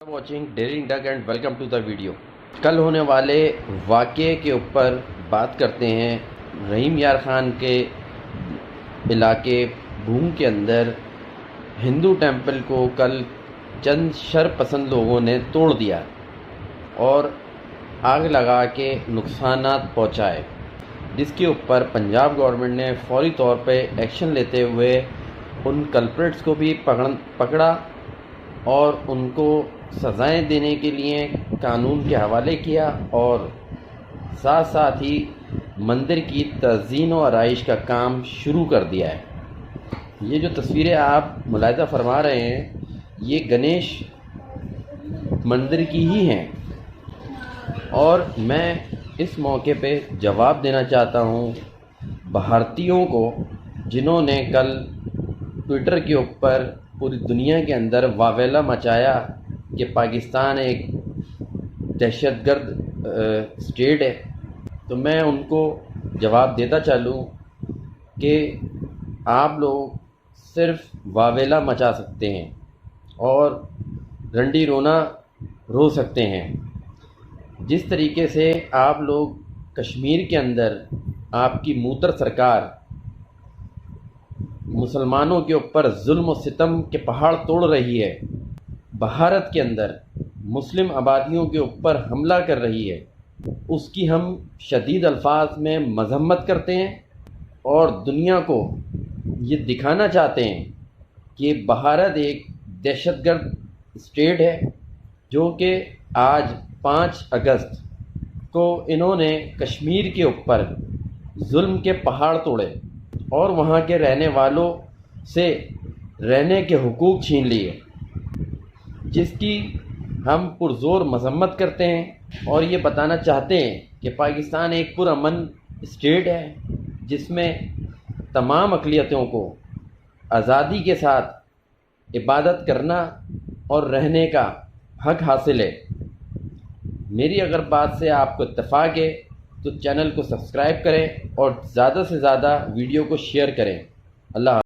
Watching Daring Dig and welcome to the video. کل ہونے والے واقعے کے اوپر بات کرتے ہیں۔ رحیم یار خان کے علاقے بھونگ کے اندر ہندو ٹیمپل کو کل چند شر پسند لوگوں نے توڑ دیا اور آگ لگا کے نقصانات پہنچائے، جس کے اوپر پنجاب گورنمنٹ نے فوری طور پہ ایکشن لیتے ہوئے ان کلپریٹس کو بھی پکڑا اور ان کو سزائیں دینے کے لیے قانون کے حوالے کیا، اور ساتھ ساتھ ہی مندر کی تزئین و آرائش کا کام شروع کر دیا ہے۔ یہ جو تصویریں آپ ملاحظہ فرما رہے ہیں یہ گنیش مندر کی ہی ہیں، اور میں اس موقع پہ جواب دینا چاہتا ہوں بھارتیوں کو جنہوں نے کل ٹویٹر کے اوپر پوری دنیا کے اندر واویلا مچایا کہ پاکستان ایک دہشت گرد اسٹیٹ ہے۔ تو میں ان کو جواب دیتا چلوں کہ آپ لوگ صرف واویلا مچا سکتے ہیں اور رنڈی رونا رو سکتے ہیں۔ جس طریقے سے آپ لوگ کشمیر کے اندر آپ کی موتر سرکار مسلمانوں کے اوپر ظلم و ستم کے پہاڑ توڑ رہی ہے، بھارت کے اندر مسلم آبادیوں کے اوپر حملہ کر رہی ہے، اس کی ہم شدید الفاظ میں مذمت کرتے ہیں اور دنیا کو یہ دکھانا چاہتے ہیں کہ بھارت ایک دہشت گرد اسٹیٹ ہے، جو کہ آج 5 اگست کو انہوں نے کشمیر کے اوپر ظلم کے پہاڑ توڑے اور وہاں کے رہنے والوں سے رہنے کے حقوق چھین لیے، جس کی ہم پرزور مذمت کرتے ہیں اور یہ بتانا چاہتے ہیں کہ پاکستان ایک پرامن اسٹیٹ ہے جس میں تمام اقلیتوں کو آزادی کے ساتھ عبادت کرنا اور رہنے کا حق حاصل ہے۔ میری اگر بات سے آپ کو اتفاق ہے تو چینل کو سبسکرائب کریں اور زیادہ سے زیادہ ویڈیو کو شیئر کریں۔ اللہ حافظ۔